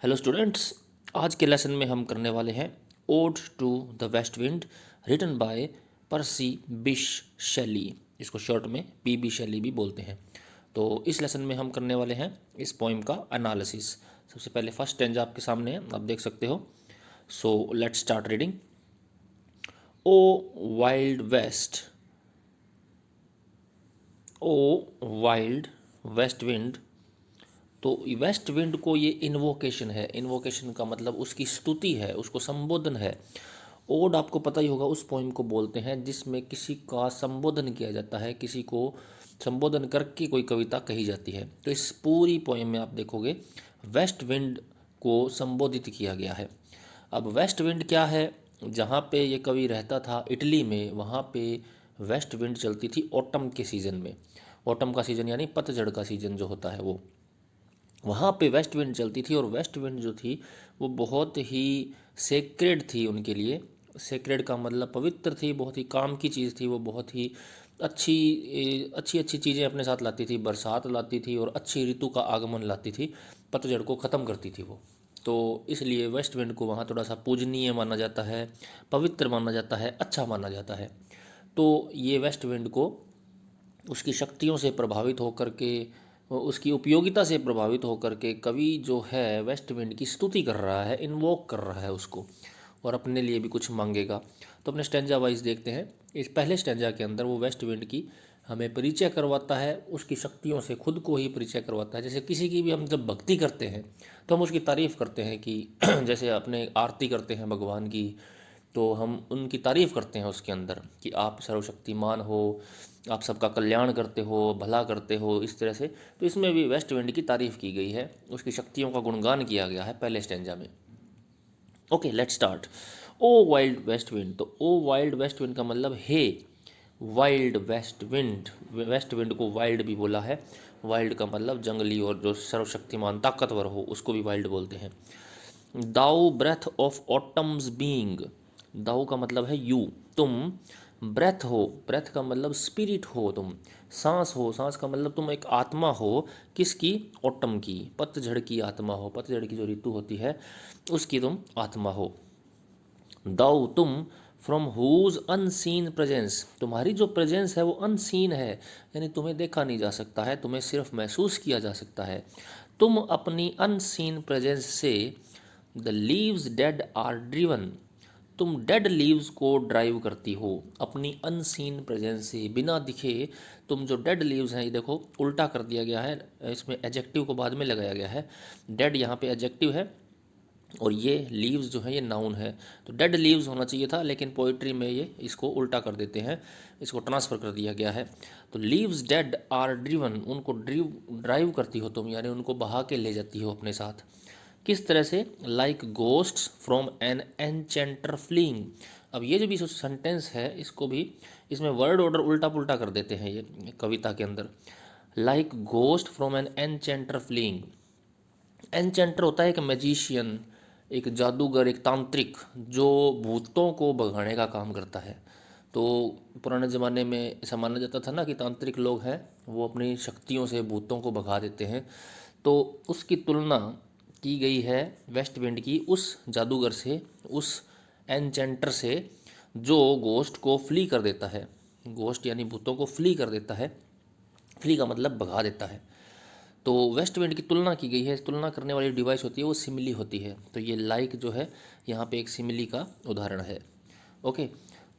Hello students, आज के lesson में हम करने वाले हैं ode to the west wind written by Percy Bysshe Shelley. इसको शॉर्ट में पीबी शेली भी बोलते हैं। तो इस लेसन में हम करने वाले हैं इस पोइम का एनालिसिस। सबसे पहले फर्स्ट स्टैंजा आपके सामने है, आप देख सकते हो। So let's start reading. O wild west, O wild west wind. तो वेस्ट विंड को ये इन्वोकेशन है। इन्वोकेशन का मतलब उसकी स्तुति है, उसको संबोधन है। ओड आपको पता ही होगा, उस पोइम को बोलते हैं जिसमें किसी का संबोधन किया जाता है, किसी को संबोधन करके कोई कविता कही जाती है। तो इस पूरी पोइम में आप देखोगे वेस्ट विंड को संबोधित किया गया है। अब वेस्ट विंड क्या है? जहाँ पे ये कवि रहता था इटली में, वहाँ पे वेस्ट विंड चलती थी ऑटम के सीज़न में। ऑटम का सीज़न यानी पतझड़ का सीज़न जो होता है वो, वहाँ पे वेस्ट विंड चलती थी। और वेस्ट विंड जो थी वो बहुत ही सेक्रेड थी उनके लिए। सेक्रेड का मतलब पवित्र थी, बहुत ही काम की चीज़ थी वो। बहुत ही अच्छी अच्छी चीज़ें अपने साथ लाती थी, बरसात लाती थी और अच्छी ऋतु का आगमन लाती थी, पतझड़ को ख़त्म करती थी वो। तो इसलिए वेस्ट विंड को वहाँ थोड़ा सा पूजनीय माना जाता है, पवित्र माना जाता है, अच्छा माना जाता है। तो ये वेस्ट विंड को उसकी शक्तियों से प्रभावित होकर के, उसकी उपयोगिता से प्रभावित होकर के कवि जो है वेस्ट विंड की स्तुति कर रहा है, इन्वोक कर रहा है उसको, और अपने लिए भी कुछ मांगेगा। तो अपने स्टैंजा वाइज देखते हैं। इस पहले स्टैंजा के अंदर वो वेस्ट विंड की हमें परिचय करवाता है, उसकी शक्तियों से खुद को ही परिचय करवाता है। जैसे किसी की भी हम जब भक्ति करते हैं तो हम उसकी तारीफ़ करते हैं कि जैसे अपने आरती करते हैं भगवान की, तो हम उनकी तारीफ़ करते हैं उसके अंदर कि आप सर्वशक्तिमान हो, आप सबका कल्याण करते हो, भला करते हो, इस तरह से। तो इसमें भी वेस्ट विंड की तारीफ़ की गई है, उसकी शक्तियों का गुणगान किया गया है पहले स्टेंजा में। Okay, let's start. O wild west wind. तो ओ वाइल्ड वेस्ट विंड का मतलब हे wild west wind. West wind को वाइल्ड भी बोला है। वाइल्ड का मतलब जंगली, और जो सर्वशक्तिमान ताकतवर हो उसको भी वाइल्ड बोलते हैं। दाउ ब्रेथ ऑफ ऑटम्स बीइंग। दाउ का मतलब है यू, तुम। ब्रेथ हो, ब्रेथ का मतलब स्पिरिट हो, तुम सांस हो। सांस का मतलब तुम एक आत्मा हो। किसकी? ऑटम की, पतझड़ की आत्मा हो। पतझड़ की जो ऋतु होती है उसकी तुम आत्मा हो। दाउ तुम, फ्रॉम हुज अनसीन प्रेजेंस। तुम्हारी जो प्रेजेंस है वो अनसीन है, यानी तुम्हें देखा नहीं जा सकता है, तुम्हें सिर्फ महसूस किया जा सकता है। तुम अपनी अनसीन प्रेजेंस से the leaves dead are driven. तुम डेड लीव्स को ड्राइव करती हो अपनी अनसीन प्रेजेंस से, बिना दिखे। तुम जो डेड लीव्स हैं, ये देखो उल्टा कर दिया गया है, इसमें एडजेक्टिव को बाद में लगाया गया है। डेड यहाँ पे एडजेक्टिव है और ये लीव्स जो है ये नाउन है। तो डेड लीव्स होना चाहिए था, लेकिन पोइट्री में ये इसको उल्टा कर देते हैं, इसको ट्रांसफ़र कर दिया गया है। तो लीव्स डेड आर ड्रिवन, उनको ड्राइव करती हो तुम, यानी उनको बहा के ले जाती हो अपने साथ। किस तरह से? Like ghosts from an enchanter fleeing. अब ये जो भी सेंटेंस है इसको भी, इसमें वर्ड ऑर्डर उल्टा पुल्टा कर देते हैं ये कविता के अंदर। Like ghost from an enchanter fleeing. Enchanter होता है एक मैजिशियन, एक जादूगर, एक तांत्रिक, जो भूतों को भगाने का काम करता है। तो पुराने ज़माने में ऐसा माना जाता था ना कि तांत्रिक लोग हैं वो अपनी शक्तियों से भूतों को भगा देते हैं। तो उसकी तुलना की गई है वेस्ट विंड की उस जादूगर से, उस एनचेंटर से, जो गोस्ट को फ्ली कर देता है। गोस्ट यानी भूतों को फ्ली कर देता है। फ्ली का मतलब भगा देता है। तो वेस्ट विंड की तुलना की गई है। तुलना करने वाली डिवाइस होती है वो सिमिली होती है। तो ये लाइक जो है यहाँ पे एक सिमिली का उदाहरण है। ओके,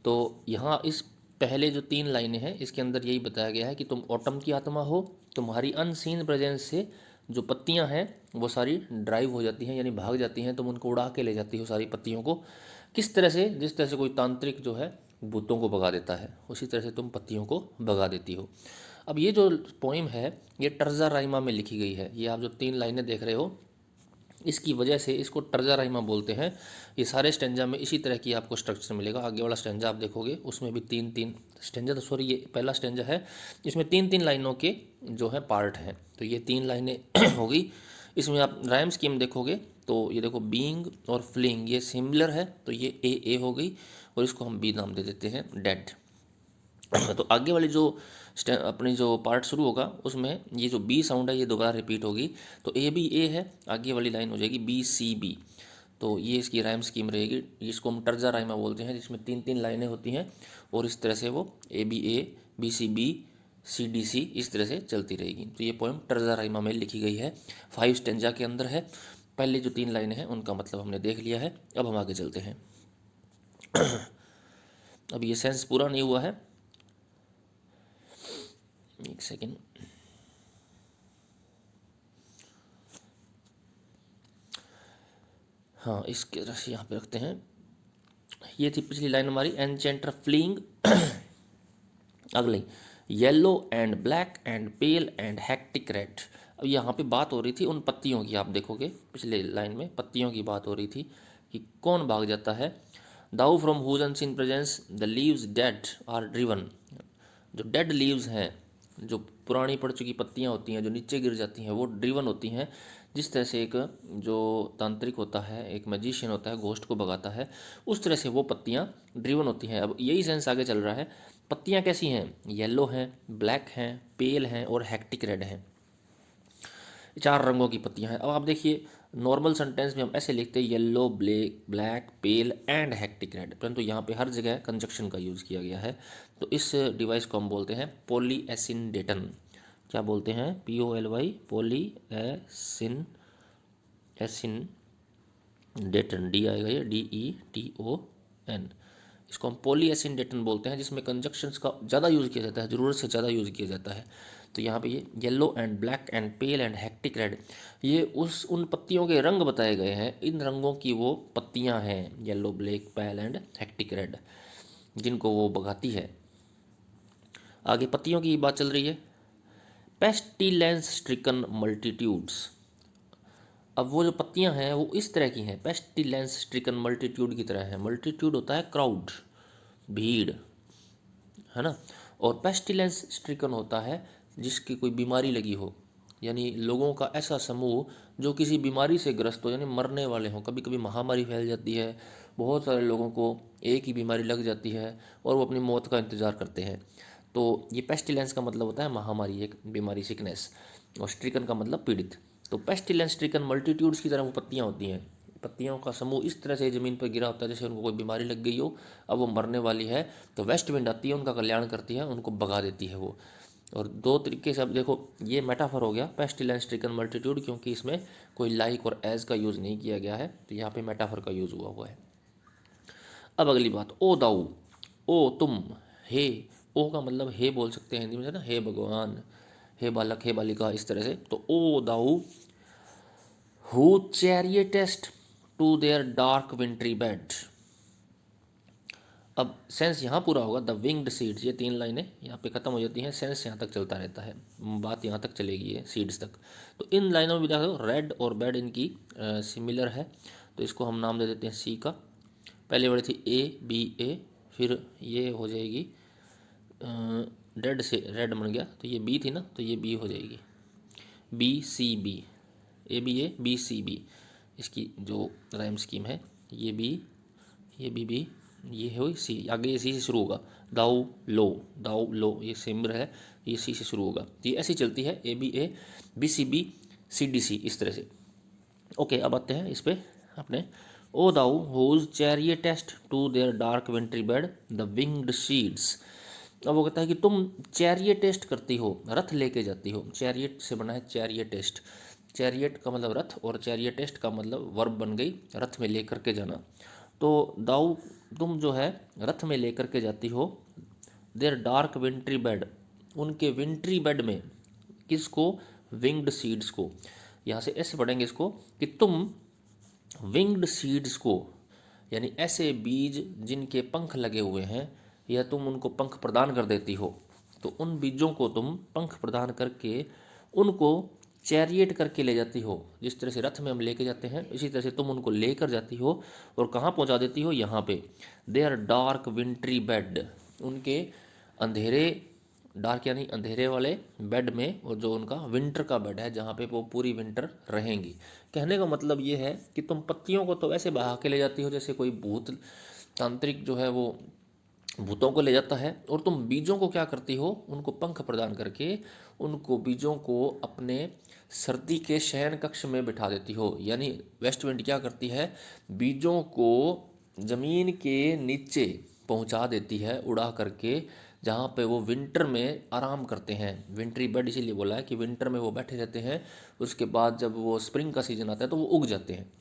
तो यहाँ इस पहले जो 3 लाइनें हैं इसके अंदर यही बताया गया है कि तुम ऑटम की आत्मा हो। तुम्हारी अनसीन प्रेजेंस से जो पत्तियाँ हैं वो सारी ड्राइव हो जाती हैं, यानी भाग जाती हैं, तुम उनको उड़ा के ले जाती हो सारी पत्तियों को। किस तरह से? जिस तरह से कोई तांत्रिक जो है भूतों को भगा देता है, उसी तरह से तुम पत्तियों को भगा देती हो। अब ये जो पोइम है ये टर्जा राइमा में लिखी गई है। ये आप जो 3 लाइनें देख रहे हो इसकी वजह से इसको टर्जा राइमा बोलते हैं। ये सारे स्टेंजा में इसी तरह की आपको स्ट्रक्चर मिलेगा। आगे वाला स्टेंजा आप देखोगे उसमें भी 3-3 स्टेंजा, तो सॉरी ये पहला स्टेंजा है, इसमें 3-3 लाइनों के जो है पार्ट हैं। तो ये 3 लाइनें हो गई। इसमें आप राइम स्कीम देखोगे तो ये देखो बीइंग और फ्लिंग ये सिमिलर है, तो ये ए हो गई और इसको हम बी नाम दे देते हैं, डेड। तो आगे वाली जो अपनी जो पार्ट शुरू होगा उसमें ये जो बी साउंड है ये दोबारा रिपीट होगी। तो ए बी ए है, आगे वाली लाइन हो जाएगी बी सी बी। तो ये इसकी राइम स्कीम रहेगी। इसको हम टर्जा राइमा बोलते हैं, जिसमें 3 3 लाइनें होती हैं और इस तरह से वो A B C D C इस तरह से चलती रहेगी। तो ये पोएम टर्जा राइमा में लिखी गई है, 5 स्टेंजा के अंदर है। पहले जो 3 लाइनें हैं उनका मतलब हमने देख लिया है। अब हम आगे चलते हैं। अब ये सेंस पूरा नहीं हुआ है, एक सेकेंड। हाँ, इसके रस यहाँ पे रखते हैं। ये थी पिछली लाइन हमारी, एनचेंटर फ्लीइंग। अगली, yellow and black and pale and hectic red. अब यहाँ पे बात हो रही थी उन पत्तियों की, आप देखोगे पिछले लाइन में पत्तियों की बात हो रही थी कि कौन भाग जाता है। Thou from whose unseen presence the leaves dead are driven. जो डेड लीव्स हैं, जो पुरानी पड़ चुकी पत्तियां होती हैं जो नीचे गिर जाती हैं, वो ड्रिवन होती हैं। जिस तरह से एक जो तांत्रिक होता है, एक मैजिशियन होता है, घोस्ट को भगाता है, उस तरह से वो पत्तियां ड्रिवन होती हैं। अब यही सेंस आगे चल रहा है। पत्तियां कैसी हैं? येलो हैं, ब्लैक हैं, पेल हैं और हैक्टिक रेड हैं। 4 रंगों की पत्तियां हैं। अब आप देखिए, नॉर्मल सेंटेंस में हम ऐसे लिखते हैं yellow, black, pale and hectic red, परंतु यहाँ पे हर जगह कंजक्शन का यूज़ किया गया है। तो इस डिवाइस को हम बोलते हैं पॉलीएसिनडेटन। क्या बोलते हैं? POLY, पॉलीएसिन एसिन डेटन, डी आएगा ये, DETON। इसको हम पॉलीएसिनडेटन बोलते हैं, जिसमें कंजक्शंस का ज़्यादा यूज़ किया जाता है, ज़रूरत से ज़्यादा यूज़ किया जाता है। तो यहाँ पे ये yellow and black and pale and hectic red, ये उन पत्तियों के रंग बताए गए हैं। इन रंगों की वो पत्तियाँ हैं, yellow, black, pale and hectic red, जिनको वो भगाती है। आगे पत्तियों की बात चल रही है। Pestilence stricken multitudes. अब वो जो पत्तियां हैं वो इस तरह की हैं, पेस्टिलेंस स्ट्रिकन मल्टीट्यूड की तरह है। मल्टीट्यूड होता है क्राउड, भीड़, है ना। और पेस्टिलेंस स्ट्रिकन होता है जिसकी कोई बीमारी लगी हो, यानी लोगों का ऐसा समूह जो किसी बीमारी से ग्रस्त हो, यानी मरने वाले हों। कभी कभी महामारी फैल जाती है, बहुत सारे लोगों को एक ही बीमारी लग जाती है और वो अपनी मौत का इंतज़ार करते हैं। तो ये पेस्टिलेंस का मतलब होता है महामारी, एक बीमारी, सिकनेस। और स्ट्रिकन का मतलब पीड़ित। तो पेस्टिलेंस स्ट्रिकन मल्टीट्यूड्स की तरह वो पत्तियाँ होती हैं। पत्तियों का समूह इस तरह से ज़मीन पर गिरा होता है जैसे उनको कोई बीमारी लग गई हो, अब वो मरने वाली है, तो वेस्ट विंड आती है, उनका कल्याण करती है, उनको भगा देती है वो। और 2 तरीके से, अब देखो ये मेटाफर हो गया पेस्टिलेंस स्ट्रिकन मल्टीट्यूड, क्योंकि इसमें कोई लाइक और एज का यूज़ नहीं किया गया है, तो यहाँ पे मेटाफर का यूज़ हुआ है। अब अगली बात, ओ दाऊ, ओ तुम, हे। ओ का मतलब हे बोल सकते हैं हिंदी में, है ना, हे भगवान, हे बालक, हे बालिका, इस तरह से। तो O thou who chariotest to their dark wintry bed. अब सेंस यहाँ पूरा होगा, द विंग्ड सीड्स। ये 3 लाइनें यहाँ पे ख़त्म हो जाती हैं, सेंस यहाँ तक चलता रहता है, बात यहाँ तक चलेगी है सीड्स तक। तो इन लाइनों में भी देखो रेड और बेड इनकी सिमिलर है, तो इसको हम नाम दे देते हैं सी का। पहले वाली थी ABA, फिर ये हो जाएगी डेड से रेड बन गया, तो ये बी थी ना, तो ये बी हो जाएगी BCB, ABA BCB, इसकी जो राइम स्कीम है। ये बी, ये बी, ये है सी, आगे ये सी से शुरू होगा। दाऊ लो, दाऊ लो, ये सिम्बर है, ये सी से शुरू होगा। तो ये ऐसी चलती है ABA BCB CDC, इस तरह से। ओके, अब आते हैं इस पे अपने। O thou whose chariotest to their dark wintry bed the winged seeds. अब वो कहता है कि तुम चैरियटेस्ट करती हो, रथ लेके जाती हो। चैरियट से बना है चैरियटेस्ट। चैरियट का मतलब रथ और चैरियटेस्ट का मतलब वर्ब बन गई रथ में लेकर के जाना। तो दाऊ तुम जो है रथ में लेकर के जाती हो देयर डार्क विंट्री बेड, उनके विंट्री बेड में। किसको? विंग्ड सीड्स को। यहाँ से ऐसे पढ़ेंगे इसको कि तुम विंग्ड सीड्स को, यानी ऐसे बीज जिनके पंख लगे हुए हैं, या तुम उनको पंख प्रदान कर देती हो। तो उन बीजों को तुम पंख प्रदान करके उनको चैरियट करके ले जाती हो। जिस तरह से रथ में हम लेके जाते हैं, इसी तरह से तुम उनको लेकर जाती हो और कहाँ पहुँचा देती हो? यहाँ पे। They are dark wintry bed, उनके अंधेरे, डार्क यानी अंधेरे वाले बेड में, और जो उनका विंटर का बेड है जहाँ पे वो पूरी विंटर रहेंगी। कहने का मतलब ये है कि तुम पत्तियों को तो ऐसे बहा के ले जाती हो जैसे कोई भूत तांत्रिक जो है वो भूतों को ले जाता है, और तुम बीजों को क्या करती हो, उनको पंख प्रदान करके उनको बीजों को अपने सर्दी के शयन कक्ष में बिठा देती हो। यानी वेस्ट विंड क्या करती है, बीजों को जमीन के नीचे पहुंचा देती है उड़ा करके, जहाँ पे वो विंटर में आराम करते हैं। विंटरी बेड इसीलिए बोला है कि विंटर में वो बैठे रहते हैं, उसके बाद जब वो स्प्रिंग का सीजन आता है तो वो उग जाते हैं।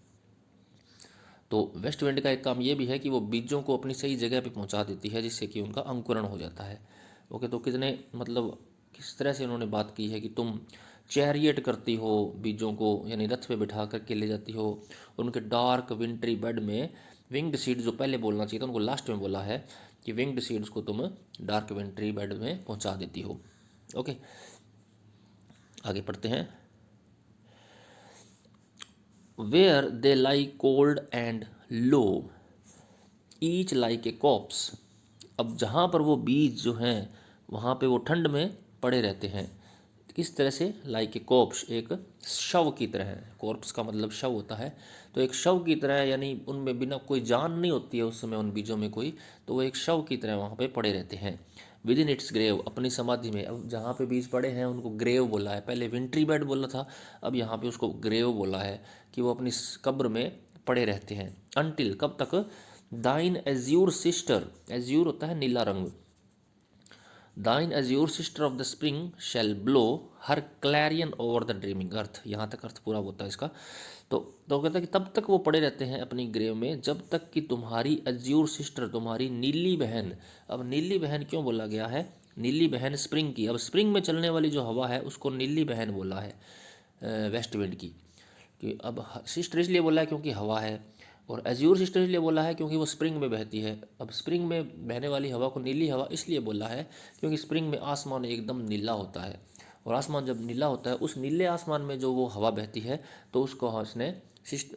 तो वेस्ट विंड का एक काम ये भी है कि वो बीजों को अपनी सही जगह पे पहुंचा देती है, जिससे कि उनका अंकुरण हो जाता है। ओके, तो कितने मतलब किस तरह से उन्होंने बात की है कि तुम चैरियट करती हो बीजों को, यानी रथ पे बिठा करके ले जाती हो उनके डार्क विंटरी बेड में। विंग्ड सीड जो पहले बोलना चाहिए था उनको लास्ट में बोला है कि विंग्ड सीड्स को तुम डार्क विंटरी बेड में पहुंचा देती हो। ओके, आगे पढ़ते हैं। Where they lie cold and low each like a corpse. अब जहाँ पर वो बीज जो हैं वहाँ पे वो ठंड में पड़े रहते हैं। किस तरह से, लाइक ए कॉप्स, एक शव की तरह है। कॉर्प्स का मतलब शव होता है, तो एक शव की तरह, यानी उनमें बिना कोई जान नहीं होती है उस समय उन बीजों में कोई, तो वो एक शव की तरह वहाँ पे पड़े रहते हैं। विद इन इट्स ग्रेव, अपनी समाधि में। अब जहाँ पे बीज पड़े हैं उनको ग्रेव बोला है, पहले विंट्री बेड बोला था, अब यहाँ पे उसको ग्रेव बोला है कि वो अपनी कब्र में पड़े रहते हैं। अनटिल, कब तक, दाइन एज्यूर सिस्टर, एज्यूर होता है नीला रंग, thine azure sister of the spring shall blow her clarion over the dreaming earth. यहाँ तक अर्थ पूरा होता है इसका। तो कहता है कि तब तक वो पड़े रहते हैं अपनी ग्रेव में जब तक कि तुम्हारी एज्यूर सिस्टर, तुम्हारी नीली बहन। अब नीली बहन क्यों बोला गया है, नीली बहन स्प्रिंग की। अब स्प्रिंग में चलने वाली जो हवा है उसको नीली बहन बोला है वेस्ट विंड की। कि अब सिस्टर इसलिए बोला है क्योंकि हवा है, और एज्यूर सिस्टर इसलिए बोला है क्योंकि वो स्प्रिंग में बहती है। अब स्प्रिंग में बहने वाली हवा को नीली हवा इसलिए बोला है क्योंकि स्प्रिंग में आसमान एकदम नीला होता है, और आसमान जब नीला होता है उस नीले आसमान में जो वो हवा बहती है तो उसको उसने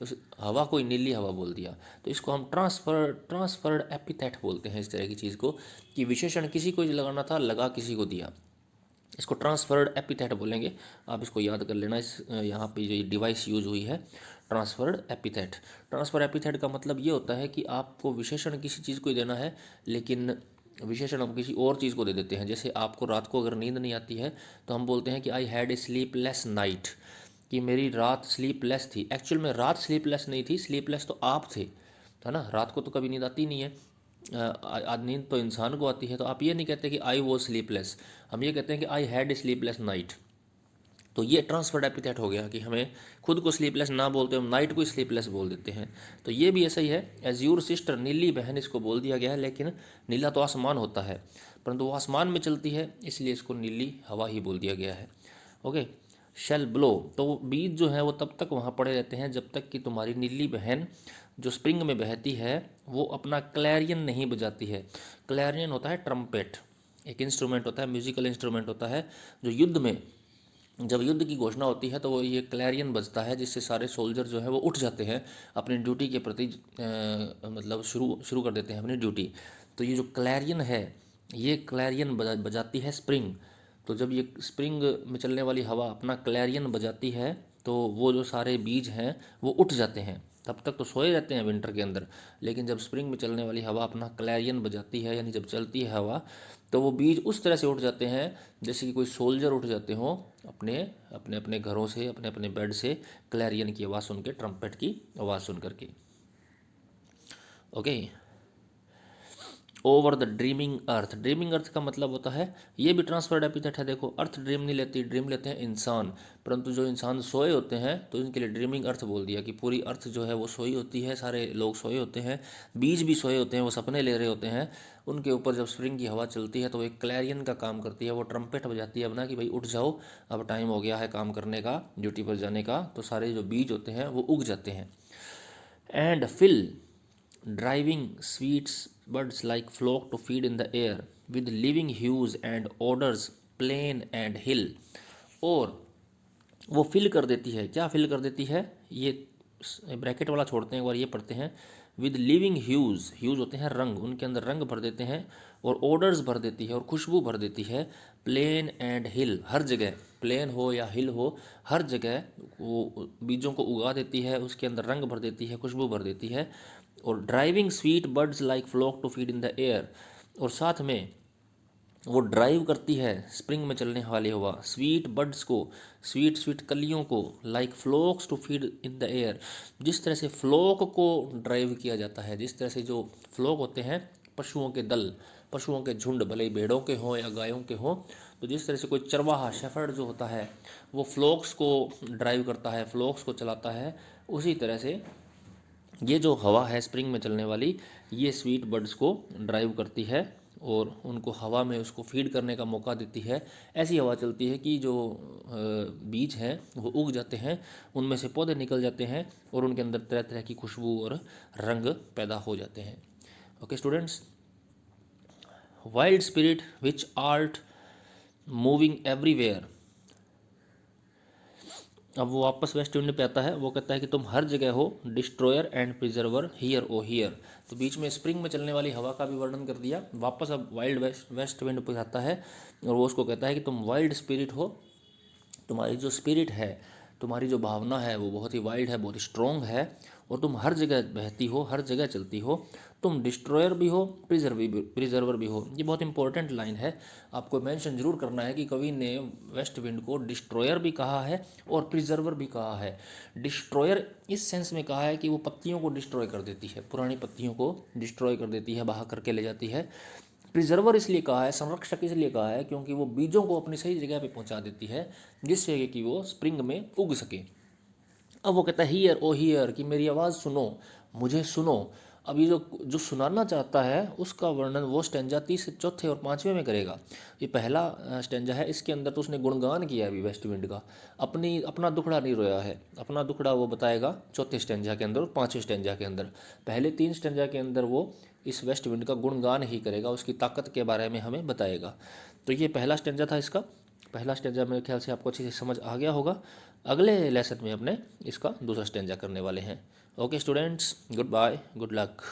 उस हवा को ही नीली हवा बोल दिया। तो इसको हम ट्रांसफर्ड एपिथेट बोलते हैं इस तरह की चीज़ को, कि विशेषण किसी को लगाना था, लगा किसी को दिया, इसको ट्रांसफर्ड एपिथेट बोलेंगे। आप इसको याद कर लेना, इस यहाँ पे जो डिवाइस यूज हुई है, ट्रांसफर्ड एपिथेट। ट्रांसफर एपिथेट का मतलब ये होता है कि आपको विशेषण किसी चीज़ को ही देना है, लेकिन विशेषण हम किसी और चीज़ को दे देते हैं। जैसे आपको रात को अगर नींद नहीं आती है तो हम बोलते हैं कि I had a sleepless night, कि मेरी रात स्लीपलेस थी। एक्चुअल में रात स्लीपलेस नहीं थी, स्लीपलेस तो आप थे, है ना। रात को तो कभी नींद आती नहीं है, आज नींद तो इंसान को आती है। तो आप ये नहीं कहते कि आई वॉज स्लीपलेस, हम ये कहते हैं कि I had a sleepless night. तो ये ट्रांसफर्ड एपिथेट हो गया कि हमें खुद को स्लीपलेस ना बोलते, हम नाइट को स्लीपलेस बोल देते हैं। तो ये भी ऐसा ही है, एज्यूर सिस्टर, नीली बहन इसको बोल दिया गया है, लेकिन नीला तो आसमान होता है, परंतु वो आसमान में चलती है इसलिए इसको नीली हवा ही बोल दिया गया है। ओके, शेल ब्लो, तो वो बीज जो है वो तब तक वहाँ पड़े रहते हैं जब तक कि तुम्हारी नीली बहन जो स्प्रिंग में बहती है वो अपना क्लैरियन नहीं बजाती है। क्लैरियन होता है ट्रम्पेट, एक इंस्ट्रूमेंट होता है, म्यूजिकल इंस्ट्रूमेंट होता है, जो युद्ध में, जब युद्ध की घोषणा होती है तो वो ये क्लैरियन बजता है, जिससे सारे सोल्जर जो है वो उठ जाते हैं अपनी ड्यूटी के प्रति, मतलब शुरू शुरू कर देते हैं अपनी ड्यूटी। तो ये जो क्लैरियन है, ये क्लैरियन बजाती है स्प्रिंग। तो जब ये स्प्रिंग में चलने वाली हवा अपना क्लैरियन बजाती है तो वो जो सारे बीज हैं वो उठ जाते हैं। तब तक तो सोए रहते हैं विंटर के अंदर, लेकिन जब स्प्रिंग में चलने वाली हवा अपना क्लैरियन बजाती है, यानी जब चलती है हवा, तो वो बीज उस तरह से उठ जाते हैं जैसे कि कोई सोल्जर उठ जाते हों अपने अपने अपने घरों से, अपने अपने बेड से, क्लैरियन की आवाज़ सुन के, ट्रम्पेट की आवाज़ सुन करके। Okay, over the dreaming earth. Dreaming earth का मतलब होता है, ये भी ट्रांसफर्ड एपिथेट है। देखो, अर्थ ड्रीम नहीं लेती, ड्रीम लेते हैं इंसान, परंतु जो इंसान सोए होते हैं तो इनके लिए ड्रीमिंग अर्थ बोल दिया कि पूरी अर्थ जो है वो सोई होती है, सारे लोग सोए होते हैं, बीज भी सोए होते हैं, वो सपने ले रहे होते हैं। उनके ऊपर जब स्प्रिंग की हवा चलती है तो एक क्लैरियन का काम करती है, वो ट्रम्पेट बजाती है अपना कि भाई उठ जाओ, अब टाइम हो गया है काम करने का, ड्यूटी पर जाने का। तो सारे जो बीज होते हैं वो उग जाते हैं। And fill driving sweets buds like flock to feed in the air with living hues and odors plain and hill। और वो फिल कर देती है, क्या फिल कर देती है, ये ब्रैकेट वाला छोड़ते हैं, एक बार ये पढ़ते हैं। विद लिविंग ह्यूज़, ह्यूज़ होते हैं रंग, उनके अंदर रंग भर देते हैं, और ओडर्स भर देती है, और खुशबू भर देती है। प्लेन एंड हिल, हर जगह, प्लेन हो या हिल हो, हर जगह वो बीजों को उगा देती है, उसके अंदर रंग भर देती है, खुशबू भर देती है। और driving sweet birds like flock to feed in the air, और साथ में वो ड्राइव करती है स्प्रिंग में चलने वाली हवा स्वीट बड्स को, स्वीट स्वीट कलियों को, like flocks to feed in the air. जिस तरह से फ्लोक को ड्राइव किया जाता है, जिस तरह से जो फ्लोक होते हैं पशुओं के दल, पशुओं के झुंड, भले ही भेड़ों के हों या गायों के हों, तो जिस तरह से कोई चरवाहा शेफर्ड जो होता है वो फ्लोक्स को ड्राइव करता है, फ्लोक्स को चलाता है, उसी तरह से ये जो हवा है स्प्रिंग में चलने वाली, ये स्वीट बर्ड्स को ड्राइव करती है और उनको हवा में उसको फीड करने का मौका देती है। ऐसी हवा चलती है कि जो बीज हैं वो उग जाते हैं, उनमें से पौधे निकल जाते हैं और उनके अंदर तरह तरह की खुशबू और रंग पैदा हो जाते हैं। Okay students, wild spirit which art moving everywhere. अब वो वापस वेस्ट विंड पे आता है, वो कहता है कि तुम हर जगह हो, destroyer and preserver hear O hear. तो बीच में स्प्रिंग में चलने वाली हवा का भी वर्णन कर दिया। वापस अब वाइल्ड वेस्ट विंड पे आता है और वो उसको कहता है कि तुम वाइल्ड स्पिरिट हो, तुम्हारी जो स्पिरिट है, तुम्हारी जो भावना है वो बहुत ही वाइल्ड है, बहुत ही स्ट्रॉन्ग है और तुम हर जगह बहती हो, हर जगह चलती हो। तुम डिस्ट्रॉयर भी हो, प्रिजर्वर भी हो। ये बहुत इंपॉर्टेंट लाइन है, आपको मेंशन जरूर करना है कि कवि ने वेस्ट विंड को डिस्ट्रॉयर भी कहा है और प्रिजर्वर भी कहा है। डिस्ट्रॉयर इस सेंस में कहा है कि वो पत्तियों को डिस्ट्रॉय कर देती है, पुरानी पत्तियों को डिस्ट्रॉय कर देती है, बहा करके ले जाती है। प्रिजर्वर इसलिए कहा है, संरक्षक इसलिए कहा है क्योंकि वो बीजों को अपनी सही जगह पे पहुंचा देती है जिससे कि वो स्प्रिंग में उग सके। अब वो कहता है हियर ओ हियर, कि मेरी आवाज़ सुनो, मुझे सुनो। अब ये जो जो सुनाना चाहता है उसका वर्णन वो स्टेंजा 3, 4 और 5वें में करेगा। ये पहला स्टेंजा है, इसके अंदर तो उसने गुणगान किया है अभी वेस्ट विंड का, अपना दुखड़ा नहीं रोया है। अपना दुखड़ा वो बताएगा 4थे स्टेंजा के अंदर और 5वें स्टेंजा के अंदर। पहले 3 स्टेंजा के अंदर वो इस वेस्ट विंड का गुणगान ही करेगा, उसकी ताकत के बारे में हमें बताएगा। तो ये पहला स्टेंजा था इसका। पहला स्टेंजा मेरे ख्याल से आपको अच्छे से समझ आ गया होगा। अगले लेसन में अपने इसका दूसरा स्टेंजा करने वाले हैं। Okay students, goodbye, good luck.